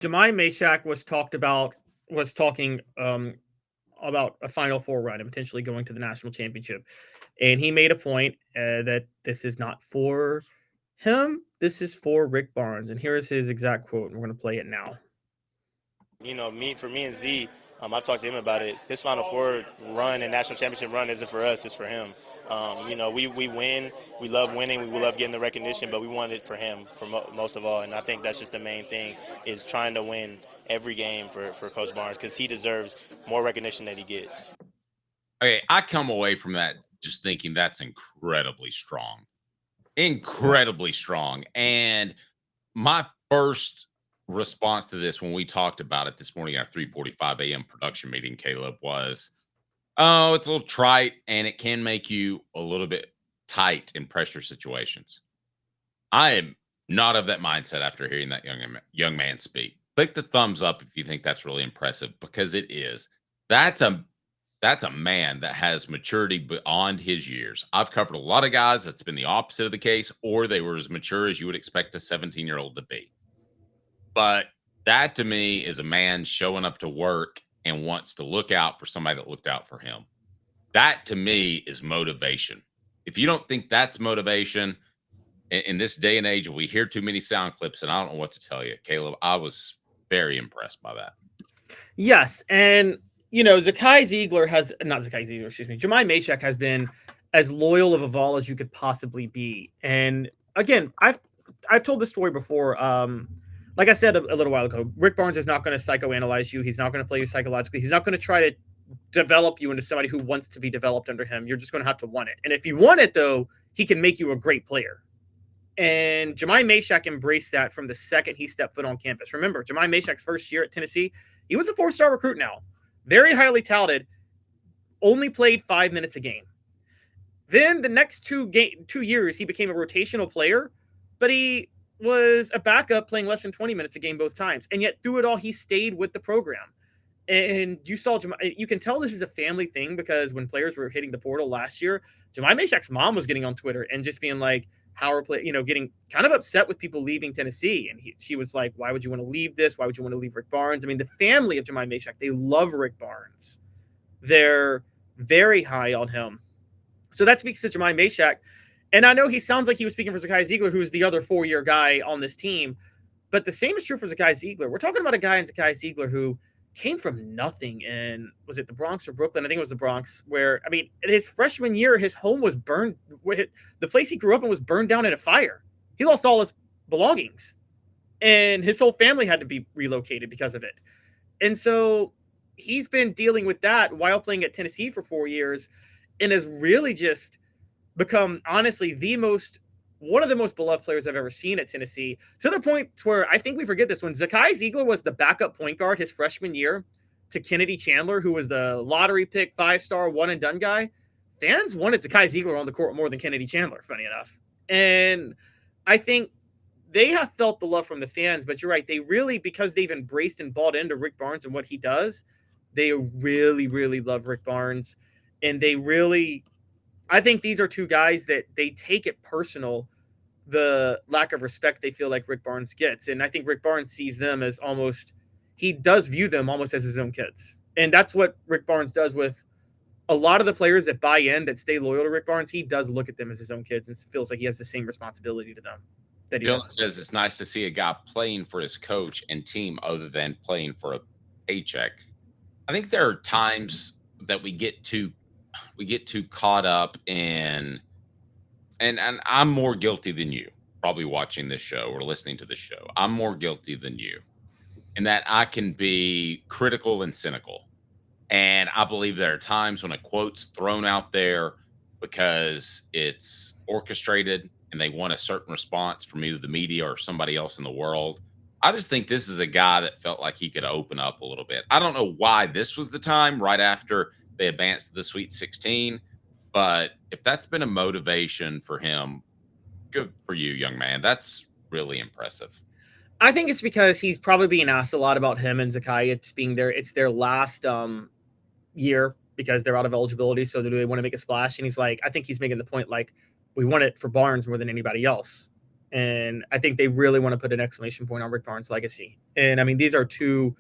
Jahmai Mashack was talking about a Final Four run and potentially going to the national championship, and he made a point that this is not for him. This is for Rick Barnes, and here is his exact quote. And we're going to play it now. For me and Z, I've talked to him about it. His Final Four run and national championship run isn't for us; it's for him. We win. We love winning. We love getting the recognition, but we want it for him most of all. And I think that's just the main thing: is trying to win every game for Coach Barnes, because he deserves more recognition than he gets. Okay, I come away from that just thinking that's incredibly strong. Incredibly strong. And my first response to this when we talked about it this morning at our 3:45 a.m. production meeting, Caleb, was, oh, it's a little trite and it can make you a little bit tight in pressure situations. I am not of that mindset after hearing that young man speak. Click the thumbs up if you think that's really impressive, because it is. That's a man that has maturity beyond his years. I've covered a lot of guys that's been the opposite of the case, or they were as mature as you would expect a 17-year-old to be. But that to me is a man showing up to work and wants to look out for somebody that looked out for him. That to me is motivation. If you don't think that's motivation in this day and age, we hear too many sound clips, and I don't know what to tell you, Caleb. I was very impressed by that. Yes, and Zakai Zeigler Jahmai Mashack has been as loyal of a Vol as you could possibly be. And again, I've told this story before. Like I said a little while ago, Rick Barnes is not going to psychoanalyze you. He's not going to play you psychologically. He's not going to try to develop you into somebody who wants to be developed under him. You're just going to have to want it. And if you want it, though, he can make you a great player. And Jahmai Mashack embraced that from the second he stepped foot on campus. Remember, Jahmai Mashack's first year at Tennessee, he was a 4-star recruit now. Very highly touted, only played 5 minutes a game. Then the next 2 years, he became a rotational player, but he was a backup playing less than 20 minutes a game both times. And yet through it all, he stayed with the program. And you can tell this is a family thing, because when players were hitting the portal last year, Jahmai Mashack's mom was getting on Twitter and just being like, getting kind of upset with people leaving Tennessee. And she was like, why would you want to leave this? Why would you want to leave Rick Barnes? I mean, the family of Jahmai Mashack, they love Rick Barnes. They're very high on him. So that speaks to Jahmai Mashack. And I know he sounds like he was speaking for Zakai Zeigler, who's the other 4-year guy on this team. But the same is true for Zakai Zeigler. We're talking about a guy in Zakai Zeigler who came from nothing in, was it the Bronx or Brooklyn? I think it was the Bronx, where, his freshman year, his home was burned. The place he grew up in was burned down in a fire. He lost all his belongings, and his whole family had to be relocated because of it. And so he's been dealing with that while playing at Tennessee for 4 years, and has really just become, honestly, one of the most beloved players I've ever seen at Tennessee, to the point where I think we forget this. When Zakai Zeigler was the backup point guard his freshman year to Kennedy Chandler, who was the lottery pick, 5-star, one-and-done guy, fans wanted Zakai Zeigler on the court more than Kennedy Chandler, funny enough. And I think they have felt the love from the fans, but you're right. They really, because they've embraced and bought into Rick Barnes and what he does, they really, really love Rick Barnes. And I think these are two guys that they take it personal, the lack of respect they feel like Rick Barnes gets. And I think Rick Barnes sees them as he does view them almost as his own kids. And that's what Rick Barnes does with a lot of the players that buy in, that stay loyal to Rick Barnes. He does look at them as his own kids and feels like he has the same responsibility to them. Dylan says it's nice to see a guy playing for his coach and team other than playing for a paycheck. I think there are times that we get too caught up in, and I'm more guilty than you, probably watching this show or listening to this show. I'm more guilty than you in that I can be critical and cynical. And I believe there are times when a quote's thrown out there because it's orchestrated and they want a certain response from either the media or somebody else in the world. I just think this is a guy that felt like he could open up a little bit. I don't know why this was the time right after they advanced to the Sweet 16, but if that's been a motivation for him, good for you, young man. That's really impressive. I think it's because he's probably being asked a lot about him and Zakai. It's their last year because they're out of eligibility. So do they want to make a splash? And he's like, I think he's making the point, like, we want it for Barnes more than anybody else. And I think they really want to put an exclamation point on Rick Barnes' legacy. And I mean, these are two.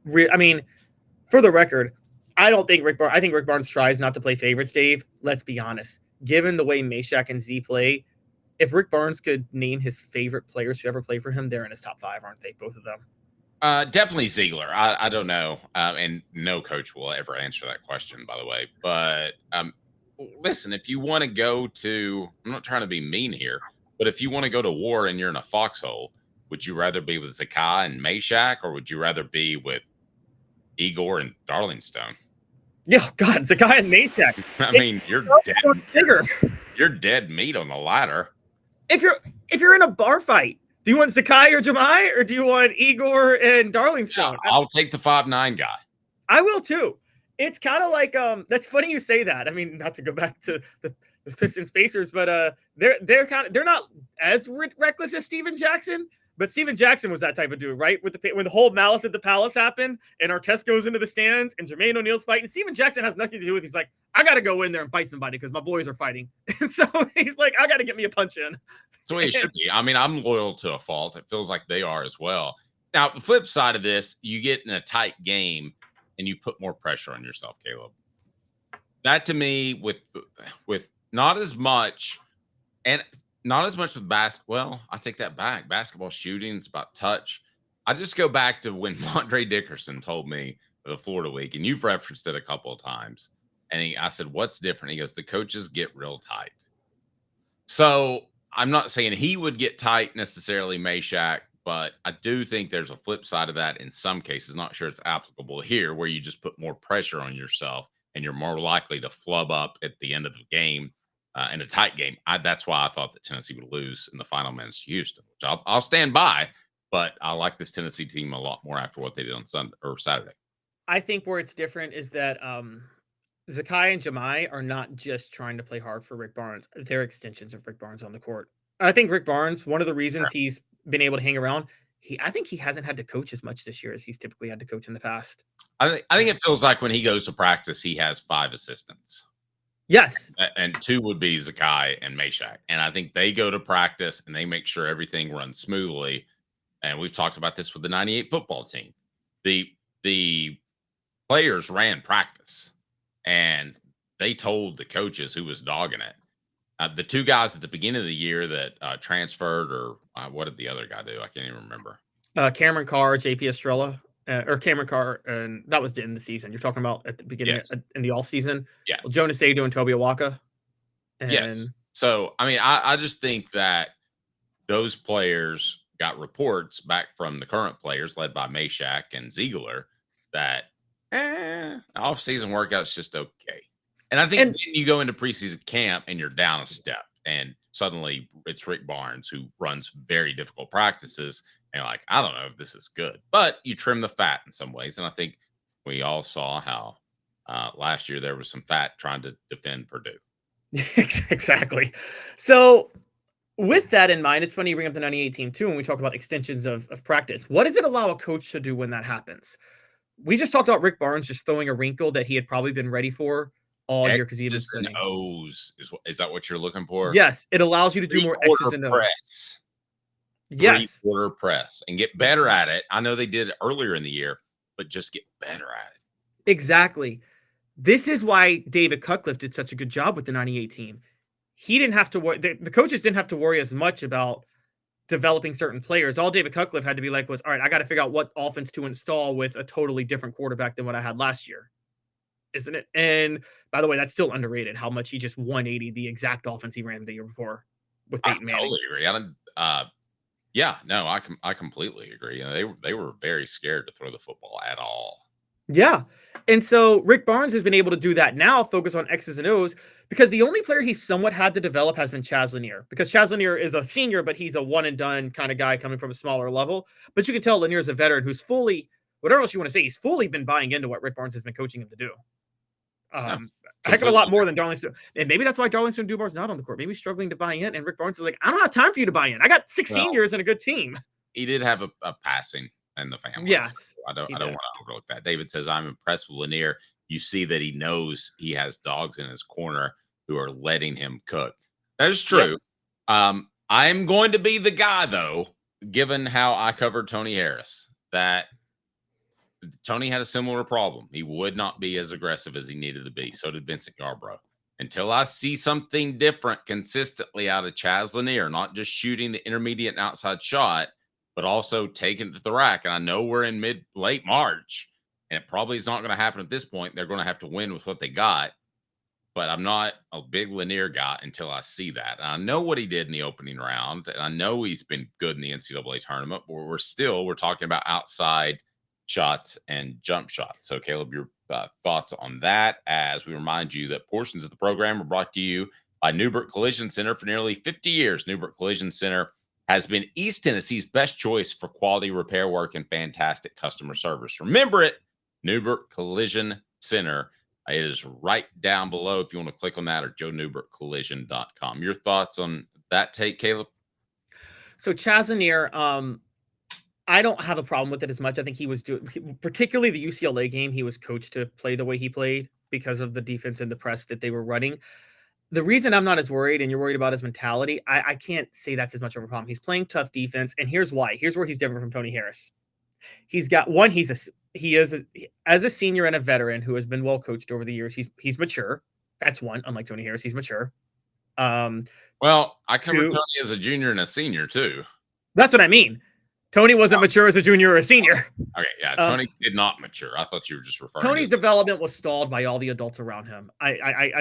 For the record, I think Rick Barnes tries not to play favorites, Dave. Let's be honest. Given the way Mashack and Z play, if Rick Barnes could name his favorite players to ever play for him, they're in his top 5, aren't they? Both of them. Definitely Zeigler. I don't know. And no coach will ever answer that question, by the way. But listen, if you want to go to, I'm not trying to be mean here, but if you want to go to war and you're in a foxhole, would you rather be with Zakai and Mashack, or would you rather be with Igor and Darlingstone? Yeah, God, Zakai and Mashack. I mean, you're dead. Bigger. You're dead meat on the ladder. If you're in a bar fight, do you want Zakai or Jahmai, or do you want Igor and Darlingstone? Yeah, I'll take the 5'9" guy. I will too. It's kind of like that's funny you say that. I mean, not to go back to the Pistons Pacers, but they're not as reckless as Steven Jackson. But Steven Jackson was that type of dude, right? When the whole Malice at the Palace happened and Artest goes into the stands and Jermaine O'Neal's fighting, Steven Jackson has nothing to do with it. He's like, I got to go in there and fight somebody because my boys are fighting. And so he's like, I got to get me a punch in. That's the way it should be. I mean, I'm loyal to a fault. It feels like they are as well. Now, the flip side of this, you get in a tight game and you put more pressure on yourself, Caleb. That to me, with not as much, and not as much with basketball. Well, I take that back. Basketball shooting, it's about touch. I just go back to when Montre Dickerson told me the Florida Week, and you've referenced it a couple of times. And I said, what's different? He goes, the coaches get real tight. So I'm not saying he would get tight necessarily, Mashack, but I do think there's a flip side of that in some cases. Not sure it's applicable here, where you just put more pressure on yourself and you're more likely to flub up at the end of the game. In a tight game. That's why I thought that Tennessee would lose in the final minutes to Houston, which I'll stand by, but I like this Tennessee team a lot more after what they did on Sunday or Saturday. I think where it's different is that Zakai and Jahmai are not just trying to play hard for Rick Barnes. They're extensions of Rick Barnes on the court. I think Rick Barnes, one of the reasons he's been able to hang around, I think he hasn't had to coach as much this year as he's typically had to coach in the past. I think it feels like when he goes to practice, he has 5 assistants. Yes. And 2 would be Zakai and Mashack. And I think they go to practice and they make sure everything runs smoothly. And we've talked about this with the 98 football team. The players ran practice and they told the coaches who was dogging it. The 2 guys at the beginning of the year that transferred, or what did the other guy do? I can't even remember. Cameron Carr, JP Estrella. Or Cameron Carr, and that was the end of the season. You're talking about at the beginning in the off season. Yes. Well, Jonas Ado and Toby Awaka. Yes. So, I mean, I just think that those players got reports back from the current players led by Mashack and Zeigler that off-season workout's just okay. And I think you go into preseason camp and you're down a step, and suddenly it's Rick Barnes who runs very difficult practices. And you're like, I don't know if this is good, but you trim the fat in some ways. And I think we all saw how last year there was some fat trying to defend Purdue. Exactly. So with that in mind, it's funny you bring up the 98 team too, when we talk about extensions of practice. What does it allow a coach to do when that happens? We just talked about Rick Barnes just throwing a wrinkle that he had probably been ready for all year because he was and O's. Is that what you're looking for? Yes, it allows you to do more X's and O's. Press. Yes. 3-quarter press and get better at it. I know they did it earlier in the year, but just get better at it. Exactly. This is why David Cutcliffe did such a good job with the 98 team. He didn't have to worry. The coaches didn't have to worry as much about developing certain players. All David Cutcliffe had to be like was, all right, I got to figure out what offense to install with a totally different quarterback than what I had last year. Isn't it? And by the way, that's still underrated how much he just 180 the exact offense he ran the year before with Peyton Manning. Totally agree. Yeah, no, I completely agree. They were very scared to throw the football at all. Yeah. And so Rick Barnes has been able to do that now, focus on X's and O's, because the only player he's somewhat had to develop has been Chaz Lanier, because Chaz Lanier is a senior, but he's a one and done kind of guy coming from a smaller level. But you can tell Lanier is a veteran who's fully, whatever else you want to say, he's fully been buying into what Rick Barnes has been coaching him to do. A heck of a lot more than Darlington. And maybe that's why Darlington Dumar's not on the court. Maybe he's struggling to buy in. And Rick Barnes is like, I don't have time for you to buy in. I got 6 seniors and a good team. He did have a passing in the family. Yes. So I don't want to overlook that. David says, I'm impressed with Lanier. You see that he knows he has dogs in his corner who are letting him cook. That is true. Yep. I'm going to be the guy, though, given how I covered Tony Harris, that Tony had a similar problem. He would not be as aggressive as he needed to be. So did Vincent Yarbrough. Until I see something different consistently out of Chaz Lanier, not just shooting the intermediate and outside shot, but also taking it to the rack. And I know we're in late March, and it probably is not going to happen at this point. They're going to have to win with what they got. But I'm not a big Lanier guy until I see that. And I know what he did in the opening round, and I know he's been good in the NCAA tournament, but we're talking about outside shots and jump shots. So, Caleb, your thoughts on that, as we remind you that portions of the program are brought to you by Newbert Collision Center. For nearly 50 years, Newbert Collision Center has been East Tennessee's best choice for quality repair work and fantastic customer service. Remember it, Newbert Collision Center. It is right down below if you want to click on that, or joenewbertcollision.com. Your thoughts on that take, Caleb? So Chaz Lanier, I don't have a problem with it as much. I think he was doing, particularly the UCLA game, he was coached to play the way he played because of the defense and the press that they were running. The reason I'm not as worried, and you're worried about his mentality, I can't say that's as much of a problem. He's playing tough defense, and here's why. Here's where he's different from Tony Harris. He's got one. As a senior and a veteran who has been well coached over the years. He's mature. That's one. Unlike Tony Harris, he's mature. Well, I covered Tony as a junior and a senior too. That's what I mean. Tony wasn't mature as a junior or a senior. Okay, yeah, Tony did not mature. I thought you were just referring. Tony's development was stalled by all the adults around him.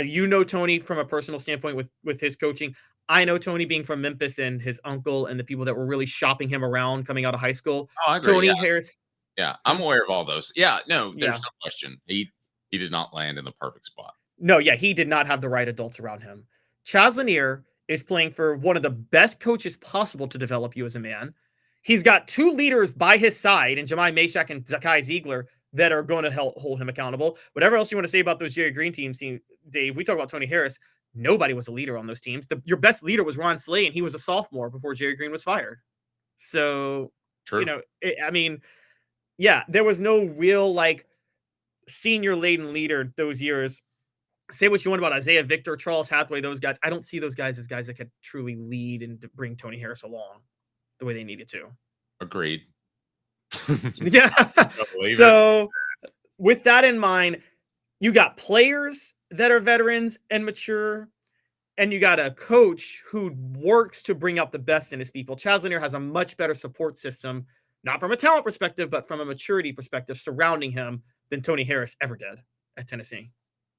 You know Tony from a personal standpoint with his coaching. I know Tony being from Memphis and his uncle and the people that were really shopping him around coming out of high school. Oh, I agree. Tony Harris. Yeah, I'm aware of all those. Yeah, no, there's no question. He did not land in the perfect spot. No, yeah, he did not have the right adults around him. Chaz Lanier is playing for one of the best coaches possible to develop you as a man. He's got two leaders by his side, and Jahmai Mashack and Zakai Zeigler, that are going to help hold him accountable. Whatever else you want to say about those Jerry Green teams, Dave, we talk about Tony Harris. Nobody was a leader on those teams. Your best leader was Ron Slay, and he was a sophomore before Jerry Green was fired. So, True. There was no real senior-laden leader those years. Say what you want about Isaiah Victor, Charles Hathaway, those guys. I don't see those guys as guys that could truly lead and to bring Tony Harris along the way they needed to. Agreed. Yeah. So with that in mind, you got players that are veterans and mature, and you got a coach who works to bring out the best in his people. Chaz Lanier has a much better support system, not from a talent perspective, but from a maturity perspective surrounding him than Tony Harris ever did at Tennessee.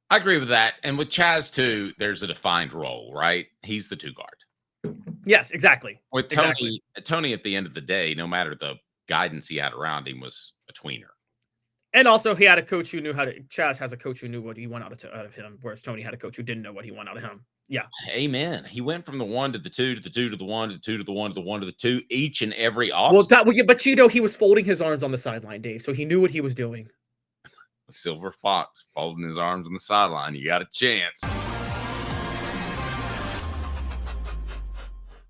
I agree with that. And with Chaz, too, there's a defined role, right? He's the two guard. Yes, exactly. With Tony, at the end of the day, no matter the guidance he had around him, was a tweener. And also, he had a coach who knew Chaz has a coach who knew what he wanted out of him, whereas Tony had a coach who didn't know what he wanted out of him. Yeah. Amen. He went from the 1 to the 2 to the 2 to the 1 to the 2 to the 1 to the 1 to the 2 each and every off. But he was folding his arms on the sideline, Dave, so he knew what he was doing. A silver fox folding his arms on the sideline. You got a chance.